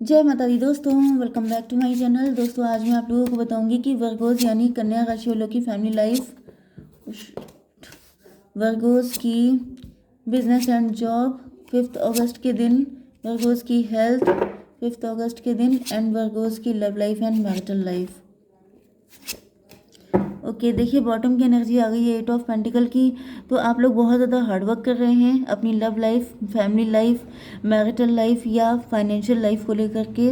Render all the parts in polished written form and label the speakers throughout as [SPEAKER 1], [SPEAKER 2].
[SPEAKER 1] जय माता दी दोस्तों, welcome back to my channel. दोस्तों आज मैं आप लोगों को बताऊंगी कि वर्गोस यानी कन्या राशि वालों की फैमिली लाइफ, वर्गोस की बिजनेस एंड जॉब 5 अगस्त के दिन, वर्गोस की हेल्थ 5 अगस्त के दिन एंड वर्गोस की love life and marital life. Okay देखिए, बॉटम की एनर्जी आ गई है 8 ऑफ पेंटिकल की। तो आप लोग बहुत ज़्यादा हार्डवर्क कर रहे हैं अपनी love life, family life, marital life या फाइनेंशियल लाइफ को लेकर के,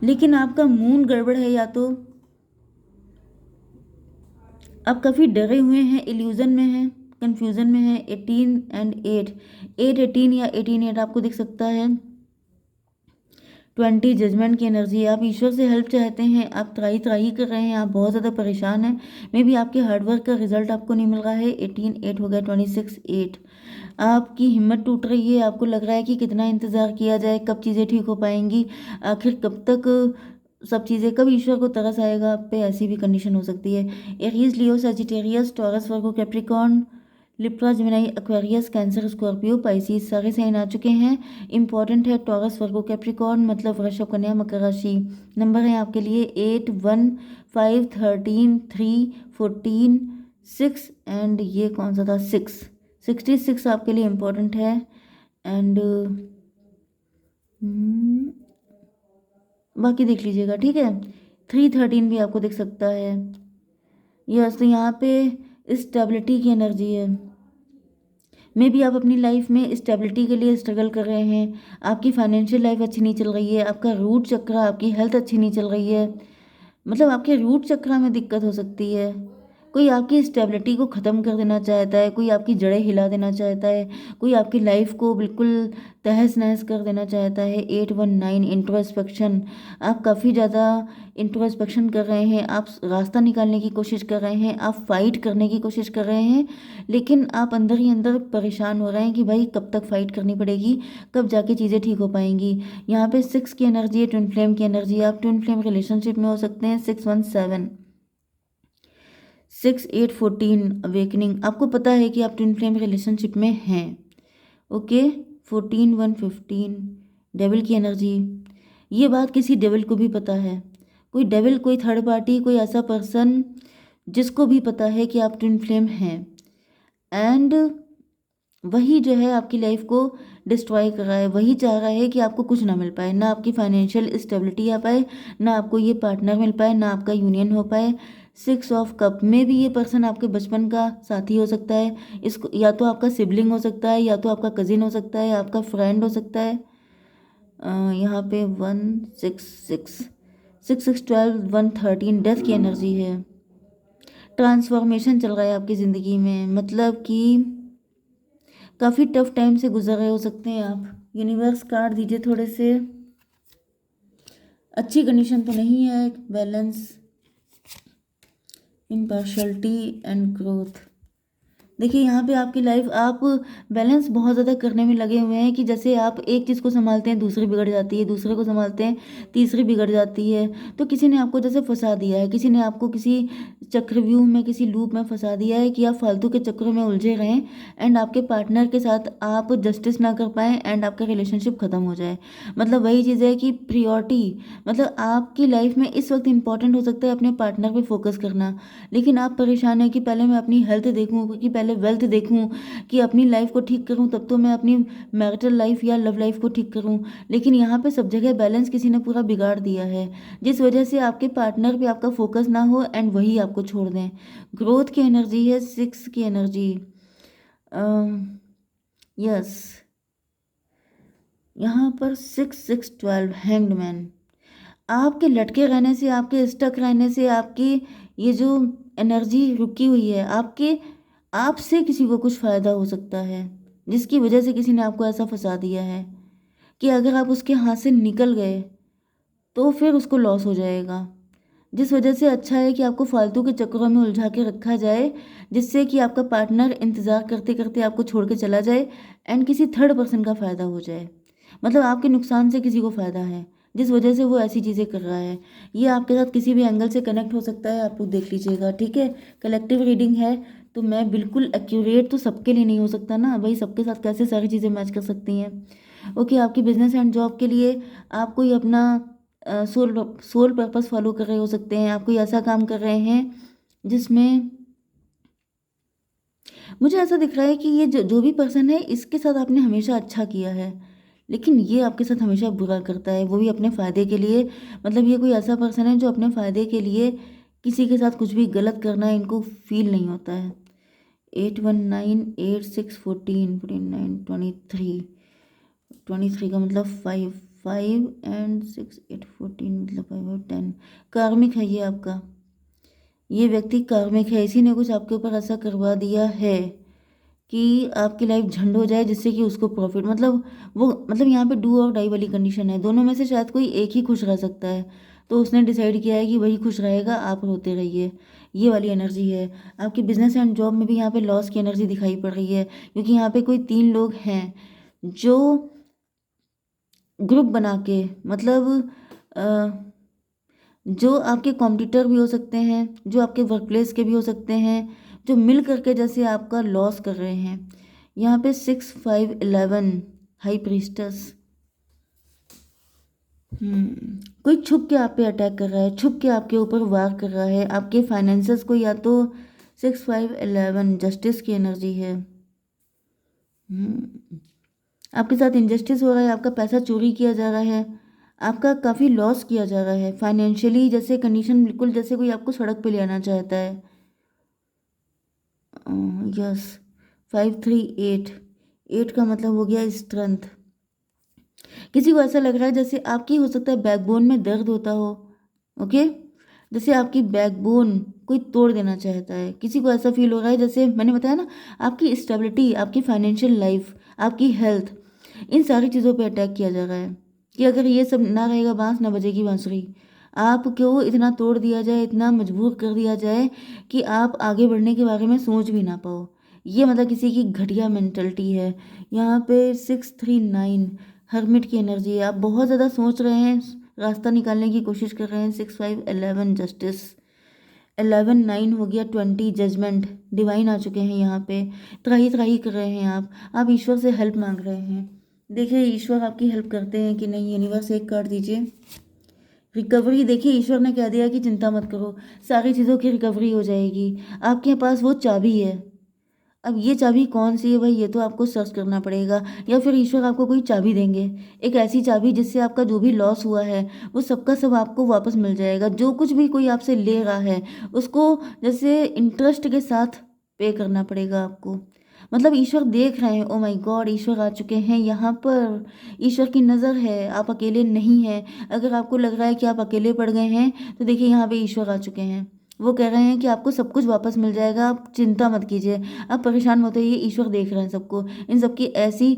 [SPEAKER 1] लेकिन आपका मूड गड़बड़ है या तो आप काफ़ी डरे हुए हैं, इल्यूजन में हैं, कंफ्यूजन में हैं। 18 एंड 8, 8 18 या 18 8 आपको दिख सकता है। 20 जजमेंट की एनर्जी है। आप ईश्वर से हेल्प चाहते हैं, आप त्राही त्राही कर रहे हैं, आप बहुत ज़्यादा परेशान हैं। मे बी आपके हार्डवर्क का रिजल्ट आपको नहीं मिल रहा है। 18 8 हो गया, 26 8। आपकी हिम्मत टूट रही है, आपको लग रहा है कि कितना इंतज़ार किया जाए, कब चीज़ें ठीक हो पाएंगी, आखिर कब तक सब चीज़ें, कब ईश्वर को तरस आएगा आप पे, ऐसी भी कंडीशन हो सकती है। Aries, Leo, Sagittarius, Taurus, Virgo, Capricorn, Libra, Gemini, Aquarius, Cancer, Scorpio, Pisces सारे साइन आ चुके हैं। इंपॉर्टेंट है टॉरस, वर्गो, कैप्रिकॉर्न मतलब वृषभ, कन्या, मकर राशि। नंबर है आपके लिए 8 1 5 13 3 14 6 एंड ये कौन सा था 6, 66 आपके लिए इम्पोर्टेंट है। एंड बाकी देख लीजिएगा, ठीक है। 3 13 भी आपको दिख सकता है। यस, तो यहाँ पे स्टेबिलिटी की एनर्जी है। मे बी आप अपनी लाइफ में स्टेबिलिटी के लिए स्ट्रगल कर रहे हैं। आपकी फाइनेंशियल लाइफ अच्छी नहीं चल रही है, आपका रूट चक्र, आपकी हेल्थ अच्छी नहीं चल रही है, मतलब आपके रूट चक्र में दिक्कत हो सकती है। कोई आपकी स्टेबिलिटी को ख़त्म कर देना चाहता है, कोई आपकी जड़ें हिला देना चाहता है, कोई आपकी लाइफ को बिल्कुल तहस नहस कर देना चाहता है। 819 इंट्रोस्पेक्शन, आप काफ़ी ज़्यादा इंट्रोस्पेक्शन कर रहे हैं, आप रास्ता निकालने की कोशिश कर रहे हैं, आप फाइट करने की कोशिश कर रहे हैं, लेकिन आप अंदर ही अंदर परेशान हो रहे हैं कि भाई कब तक फाइट करनी पड़ेगी, कब जाके चीज़ें ठीक हो पाएंगी। यहाँ पे 6 की एनर्जी है, ट्विन फ्लेम की एनर्जी है। आप ट्विन फ्लेम रिलेशनशिप में हो सकते हैं। 617 6 8 14 अवेकनिंग, आपको पता है कि आप ट्विन फ्लेम रिलेशनशिप में हैं। ओके, 14 1 15 डेविल की एनर्जी। ये बात किसी डेविल को भी पता है, कोई डेविल, कोई थर्ड पार्टी, कोई ऐसा पर्सन जिसको भी पता है कि आप ट्विन फ्लेम हैं, एंड वही जो है आपकी लाइफ को डिस्ट्रॉय कर रहा है। वही चाह रहा है कि आपको कुछ ना मिल पाए, ना आपकी फाइनेंशियल स्टेबिलिटी आ पाए, ना आपको ये पार्टनर मिल पाए, ना आपका यूनियन हो पाए। 6 ऑफ कप में भी ये पर्सन आपके बचपन का साथी हो सकता है, इसको या तो आपका सिबलिंग हो सकता है, या तो आपका कजिन हो सकता है, आपका फ्रेंड हो सकता है। यहाँ पे 1 6 6 6 6 12 1 13 डेथ की एनर्जी है। ट्रांसफॉर्मेशन चल रहा है आपकी ज़िंदगी में, मतलब कि काफ़ी टफ टाइम से गुजर रहे हो सकते हैं आप। यूनिवर्स कार्ड दीजिए थोड़े से। अच्छी कंडीशन तो नहीं है, बैलेंस, इम्पार्शलिटी एंड ग्रोथ। देखिए यहाँ पे आपकी लाइफ, आप बैलेंस बहुत ज़्यादा करने में लगे हुए हैं कि जैसे आप एक चीज़ को संभालते हैं दूसरी बिगड़ जाती है, दूसरे को संभालते हैं तीसरी बिगड़ जाती है। तो किसी ने आपको जैसे फंसा दिया है, किसी ने आपको किसी चक्रव्यूह में, किसी लूप में फंसा दिया है कि आप फालतू के चक्रों में उलझे रहें, एंड आपके पार्टनर के साथ आप जस्टिस ना कर पाएँ, एंड आपका रिलेशनशिप ख़त्म हो जाए। मतलब वही चीज़ है कि प्रियोरिटी, मतलब आपकी लाइफ में इस वक्त इंपॉर्टेंट हो सकता है अपने पार्टनर पे फोकस करना, लेकिन आप परेशान हैं कि पहले मैं अपनी हेल्थ देखूं, कि पहले वेल्थ देखूं, कि अपनी लाइफ को ठीक करूं, तब तो मैं अपनी मैरिटल लाइफ या लव लाइफ को ठीक करूं। लेकिन यहाँ पे सब जगह बैलेंस किसी ने पूरा बिगाड़ दिया है, जिस वजह से आपके पार्टनर पे आपका फोकस ना हो एंड वही आपको छोड़ दें। ग्रोथ की एनर्जी है, 6 की एनर्जी। यस, यहाँ पर 6 6 12 हैंग्ड मैन। आपके लटके रहने से, आपके स्टक रहने से, आपकी ये जो एनर्जी रुकी हुई है, आपके आपसे किसी को कुछ फ़ायदा हो सकता है, जिसकी वजह से किसी ने आपको ऐसा फंसा दिया है कि अगर आप उसके हाथ से निकल गए तो फिर उसको लॉस हो जाएगा। जिस वजह से अच्छा है कि आपको फालतू के चक्करों में उलझा के रखा जाए, जिससे कि आपका पार्टनर इंतज़ार करते करते आपको छोड़ के चला जाए एंड किसी थर्ड पर्सन का फ़ायदा हो जाए। मतलब आपके नुकसान से किसी को फ़ायदा है, जिस वजह से वो ऐसी चीज़ें कर रहा है। ये आपके साथ किसी भी एंगल से कनेक्ट हो सकता है, आप लोग देख लीजिएगा, ठीक है। कलेक्टिव रीडिंग है, तो मैं बिल्कुल एक्यूरेट तो सबके लिए नहीं हो सकता ना भाई, सबके साथ कैसे सारी चीज़ें मैच कर सकती हैं। ओके, आपकी बिजनेस एंड जॉब के लिए आप कोई अपना सोल पर्पस फॉलो कर रहे हो सकते हैं, आप कोई ऐसा काम कर रहे हैं जिसमें मुझे ऐसा दिख रहा है कि ये जो जो भी पर्सन है इसके साथ आपने हमेशा अच्छा किया है, लेकिन ये आपके साथ हमेशा बुरा करता है, वो भी अपने फ़ायदे के लिए। मतलब ये कोई ऐसा पर्सन है जो अपने फ़ायदे के लिए किसी के साथ कुछ भी गलत करना इनको फील नहीं होता है। 8 1 9 8 6 14 14 9 23 23 का मतलब 5 5 एंड 6 8 14 मतलब 5 और 10। कार्मिक है ये आपका, ये व्यक्ति कार्मिक है, इसी ने कुछ आपके ऊपर ऐसा करवा दिया है कि आपकी लाइफ झंड हो जाए जिससे कि उसको प्रॉफिट, मतलब वो मतलब यहाँ पे डू और डाई वाली कंडीशन है, दोनों में से शायद कोई एक ही खुश रह सकता है, तो उसने डिसाइड किया है कि वही खुश रहेगा, आप रोते रहिए। ये वाली एनर्जी है आपकी। बिजनेस एंड जॉब में भी यहाँ पे लॉस की एनर्जी दिखाई पड़ रही है, क्योंकि यहाँ पे कोई 3 लोग हैं जो ग्रुप बना के, मतलब जो आपके कॉम्पिटिटर भी हो सकते हैं, जो आपके वर्क प्लेस के भी हो सकते हैं, जो मिल करके जैसे आपका लॉस कर रहे हैं। यहाँ पे 6 5 11 हाई प्रीस्टस। कोई छुप के आप पे अटैक कर रहा है, छुप के आपके ऊपर वार कर रहा है, आपके फाइनेंसेस को। या तो 6 5 11 जस्टिस की एनर्जी है। आपके साथ इंजस्टिस हो रहा है, आपका पैसा चोरी किया जा रहा है, आपका काफ़ी लॉस किया जा रहा है फाइनेंशियली। जैसे कंडीशन बिल्कुल जैसे कोई आपको सड़क पे ले आना चाहता है। यस, 5 3 8 8 का मतलब हो गया स्ट्रेंथ। किसी को ऐसा लग रहा है जैसे आपकी हो सकता है बैकबोन में दर्द होता हो। ओके, जैसे आपकी बैकबोन कोई तोड़ देना चाहता है, किसी को ऐसा फील हो रहा है। जैसे मैंने बताया ना, आपकी स्टेबिलिटी, आपकी फाइनेंशियल लाइफ, आपकी हेल्थ, इन सारी चीज़ों पे अटैक किया जा रहा है कि अगर ये सब ना रहेगा, बांस ना बजेगी बांसुरी। आपको इतना तोड़ दिया जाए, इतना मजबूर कर दिया जाए कि आप आगे बढ़ने के बारे में सोच भी ना पाओ। ये मतलब किसी की घटिया मेंटलिटी है। यहाँ पे 6 3 9 हर्मिट की एनर्जी है। आप बहुत ज़्यादा सोच रहे हैं, रास्ता निकालने की कोशिश कर रहे हैं। 6 5 11 जस्टिस, 11 9 हो गया 20 जजमेंट। डिवाइन आ चुके हैं यहाँ पे, त्राही त्राही कर रहे हैं आप ईश्वर से हेल्प मांग रहे हैं। देखिए ईश्वर आपकी हेल्प करते हैं कि नहीं। यूनिवर्स एक कार्ड दीजिए। रिकवरी, देखिए ईश्वर ने कह दिया कि चिंता मत करो, सारी चीज़ों की रिकवरी हो जाएगी। आपके पास वो चाबी है। अब ये चाबी कौन सी है भाई, ये तो आपको सर्च करना पड़ेगा, या फिर ईश्वर आपको कोई चाबी देंगे, एक ऐसी चाबी जिससे आपका जो भी लॉस हुआ है वो सबका सब आपको वापस मिल जाएगा। जो कुछ भी कोई आपसे ले रहा है उसको जैसे इंटरेस्ट के साथ पे करना पड़ेगा आपको। मतलब ईश्वर देख रहे हैं। ओ माय गॉड, ईश्वर आ चुके हैं यहाँ पर। ईश्वर की नज़र है, आप अकेले नहीं हैं। अगर आपको लग रहा है कि आप अकेले पड़ गए हैं तो देखिए यहाँ पे ईश्वर आ चुके हैं। वो कह रहे हैं कि आपको सब कुछ वापस मिल जाएगा, आप चिंता मत कीजिए, आप परेशान मत होइए। ईश्वर देख रहे हैं सबको, इन सबकी ऐसी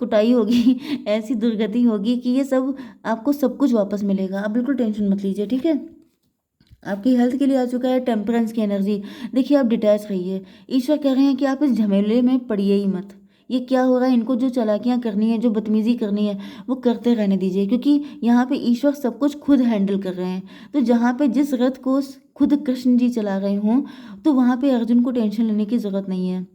[SPEAKER 1] कुटाई होगी ऐसी दुर्गति होगी कि ये सब आपको सब कुछ वापस मिलेगा। आप बिल्कुल टेंशन मत लीजिए, ठीक है। आपकी हेल्थ के लिए आ चुका है टेम्परेंस की एनर्जी। देखिए आप डिटैच रहिए। ईश्वर कह रहे हैं कि आप इस झमेले में पड़िए ही मत। ये क्या हो रहा है, इनको जो चालाकियाँ करनी है, जो बदतमीजी करनी है, वो करते रहने दीजिए, क्योंकि यहाँ पे ईश्वर सब कुछ खुद हैंडल कर रहे हैं। तो जहाँ पे जिस रथ को खुद कृष्ण जी चला रहे हों, तो वहाँ पे अर्जुन को टेंशन लेने की ज़रूरत नहीं है।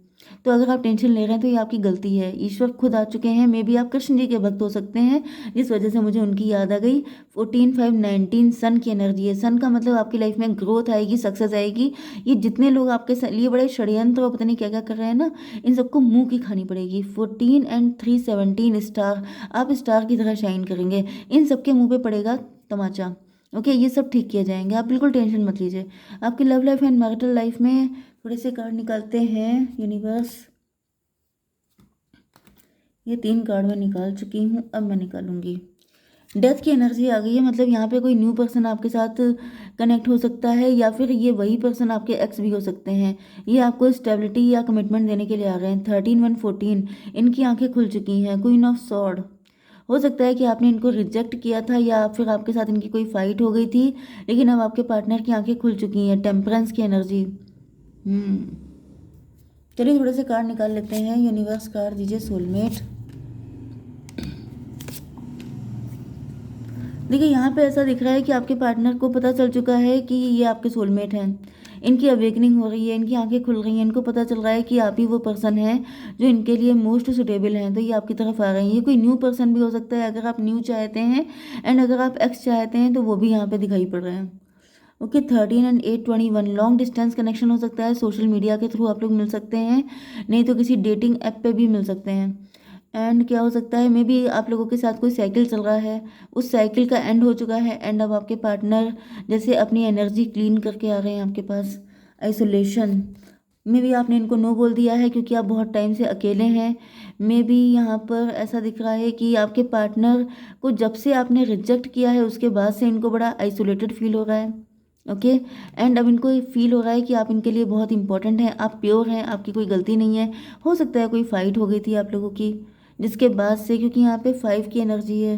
[SPEAKER 1] तो अगर आप टेंशन ले रहे हैं तो ये आपकी गलती है। ईश्वर खुद आ चुके हैं। मे भी आप कृष्ण जी के भक्त हो सकते हैं, जिस वजह से मुझे उनकी याद आ गई। 14 5 19 सन की एनर्जी है। सन का मतलब आपकी लाइफ में ग्रोथ आएगी, सक्सेस आएगी। ये जितने लोग आपके लिए बड़े षड्यंत्र और पता नहीं क्या क्या कर रहे हैं ना, इन सबको मुंह की खानी पड़ेगी। 14 एंड 3 17 स्टार, आप स्टार की तरह शाइन करेंगे। इन सबके मुंह पे पड़ेगा तमाचा। ओके, ये सब ठीक किए जाएंगे, आप बिल्कुल टेंशन मत लीजिए। आपकी love life and marital life में थोड़े से कार्ड निकालते हैं यूनिवर्स। ये 3 कार्ड मैं निकाल चुकी हूँ, अब मैं निकालूंगी। डेथ की एनर्जी आ गई है, मतलब यहाँ पे कोई न्यू पर्सन आपके साथ कनेक्ट हो सकता है, या फिर ये वही पर्सन आपके एक्स भी हो सकते हैं। ये आपको स्टेबिलिटी या कमिटमेंट देने के लिए आ रहे हैं। 13 1 14 इनकी आंखें खुल चुकी हैं। क्वीन ऑफ सॉर्ड, हो सकता है कि आपने इनको रिजेक्ट किया था, या फिर आपके साथ इनकी कोई फाइट हो गई थी, लेकिन अब आपके पार्टनर की आंखें खुल चुकी हैं। टेम्परेंस की एनर्जी। चलिए थोड़े से कार्ड निकाल लेते हैं। यूनिवर्स कार्ड दीजिए सोलमेट। देखिए यहाँ पे ऐसा दिख रहा है कि आपके पार्टनर को पता चल चुका है कि ये आपके सोलमेट हैं। इनकी अवेकनिंग हो रही है, इनकी आंखें खुल रही हैं, इनको पता चल रहा है कि आप ही वो पर्सन है जो इनके लिए मोस्ट सुटेबल हैं, तो ये आपकी तरफ आ रही है। ये कोई न्यू पर्सन भी हो सकता है अगर आप न्यू चाहते हैं, एंड अगर आप एक्स चाहते हैं तो वो भी यहाँ पे दिखाई पड़ रहे हैं। Okay, 13 and 8 21 long distance connection हो सकता है, सोशल मीडिया के थ्रू आप लोग मिल सकते हैं, नहीं तो किसी डेटिंग ऐप पे भी मिल सकते हैं। एंड क्या हो सकता है, मे बी आप लोगों के साथ कोई साइकिल चल रहा है, उस साइकिल का एंड हो चुका है, एंड अब आपके पार्टनर जैसे अपनी एनर्जी क्लीन करके आ रहे हैं आपके पास। आइसोलेशन, मे बी आपने इनको नो बोल दिया है क्योंकि आप बहुत टाइम से अकेले हैं। मे बी यहाँ पर ऐसा दिख रहा है कि आपके पार्टनर को जब से आपने रिजेक्ट किया है उसके बाद से इनको बड़ा आइसोलेटेड फील हो रहा है। ओके, एंड अब इनको फील हो रहा है कि आप इनके लिए बहुत इंपॉर्टेंट हैं, आप प्योर हैं, आपकी कोई गलती नहीं है। हो सकता है कोई फाइट हो गई थी आप लोगों की, जिसके बाद से, क्योंकि यहाँ पे 5 की एनर्जी है,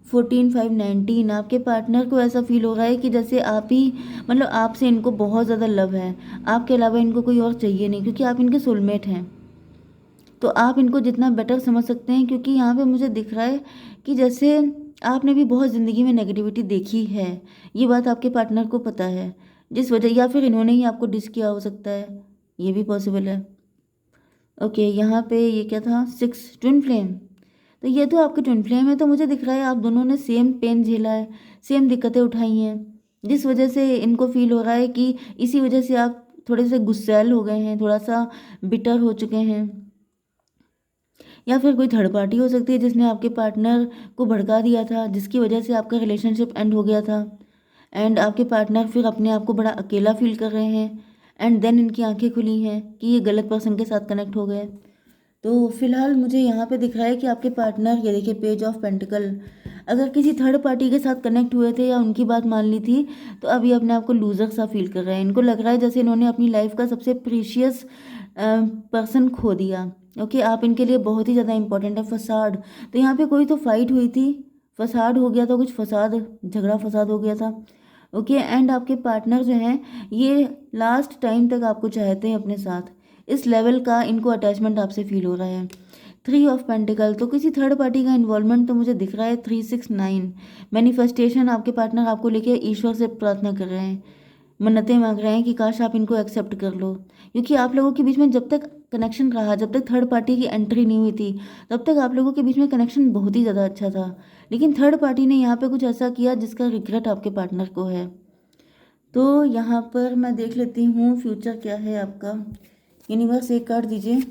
[SPEAKER 1] 14 5 19, आपके पार्टनर को ऐसा फील हो रहा है कि जैसे आप ही, मतलब आपसे इनको बहुत ज़्यादा लव है, आपके अलावा इनको कोई और चाहिए नहीं, क्योंकि आप इनके सोलमेट हैं। तो आप इनको जितना बेटर समझ सकते हैं, क्योंकि यहाँ पे मुझे दिख रहा है कि जैसे आपने भी बहुत ज़िंदगी में नेगेटिविटी देखी है, ये बात आपके पार्टनर को पता है, जिस वजह, या फिर इन्होंने ही आपको डिस किया हो सकता है, ये भी पॉसिबल है। ओके, यहाँ पे ये क्या था, 6 ट्विन फ्लेम, तो ये तो आपके ट्विन फ्लेम है, तो मुझे दिख रहा है आप दोनों ने सेम पेन झेला है, सेम दिक्कतें उठाई हैं, जिस वजह से इनको फील हो रहा है कि इसी वजह से आप थोड़े से गुस्सैल हो गए हैं, थोड़ा सा बिटर हो चुके हैं। या फिर कोई थर्ड पार्टी हो सकती है जिसने आपके पार्टनर को भड़का दिया था, जिसकी वजह से आपका रिलेशनशिप एंड हो गया था, एंड आपके पार्टनर फिर अपने आप को बड़ा अकेला फील कर रहे हैं, एंड देन इनकी आंखें खुली हैं कि ये गलत पर्सन के साथ कनेक्ट हो गए। तो फिलहाल मुझे यहाँ पे दिख रहा है कि आपके पार्टनर, ये देखिए पेज ऑफ पेंटिकल, अगर किसी थर्ड पार्टी के साथ कनेक्ट हुए थे या उनकी बात मान ली थी, तो अभी अपने आप को लूजर सा फील कर रहे हैं। इनको लग रहा है जैसे इन्होंने अपनी लाइफ का सबसे प्रीशियस पर्सन खो दिया। ओके, आप इनके लिए बहुत ही ज़्यादा इंपॉर्टेंट है। फसाड, तो यहाँ पे कोई तो फाइट हुई थी, फसाड हो गया था, कुछ फसाद, झगड़ा फसाद हो गया था। ओके, एंड आपके पार्टनर जो हैं ये लास्ट टाइम तक आपको चाहते हैं अपने साथ, इस लेवल का इनको अटैचमेंट आपसे फील हो रहा है। 3 ऑफ पेंटिकल, तो किसी थर्ड पार्टी का इन्वॉल्वमेंट तो मुझे दिख रहा है। 3 6 9 मैनिफेस्टेशन, आपके पार्टनर आपको लेके ईश्वर से प्रार्थना कर रहे हैं, मन्नतें मांग रहे हैं कि काश आप इनको एक्सेप्ट कर लो, क्योंकि आप लोगों के बीच में जब तक कनेक्शन रहा, जब तक थर्ड पार्टी की एंट्री नहीं हुई थी, तब तक आप लोगों के बीच में कनेक्शन बहुत ही ज़्यादा अच्छा था। लेकिन थर्ड पार्टी ने यहाँ पे कुछ ऐसा किया जिसका रिग्रेट आपके पार्टनर को है। तो यहाँ पर मैं देख लेती हूँ फ्यूचर क्या है आपका। यूनिवर्स एक कार्ड दीजिए।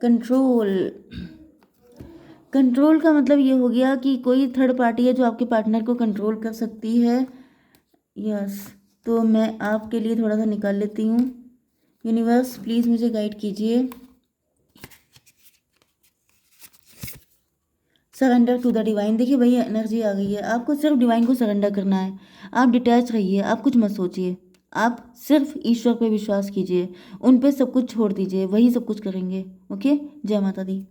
[SPEAKER 1] कंट्रोल, कंट्रोल का मतलब ये हो गया कि कोई थर्ड पार्टी है जो आपके पार्टनर को कंट्रोल कर सकती है। यस, तो मैं आपके लिए थोड़ा सा निकाल लेती हूँ। यूनिवर्स प्लीज़ मुझे गाइड कीजिए। सरेंडर टू द डिवाइन, देखिए भैया एनर्जी आ गई है, आपको सिर्फ डिवाइन को सरेंडर करना है। आप डिटैच रहिए, आप कुछ मत सोचिए, आप सिर्फ ईश्वर पे विश्वास कीजिए, उन पे सब कुछ छोड़ दीजिए, वही सब कुछ करेंगे। ओके, जय माता दी।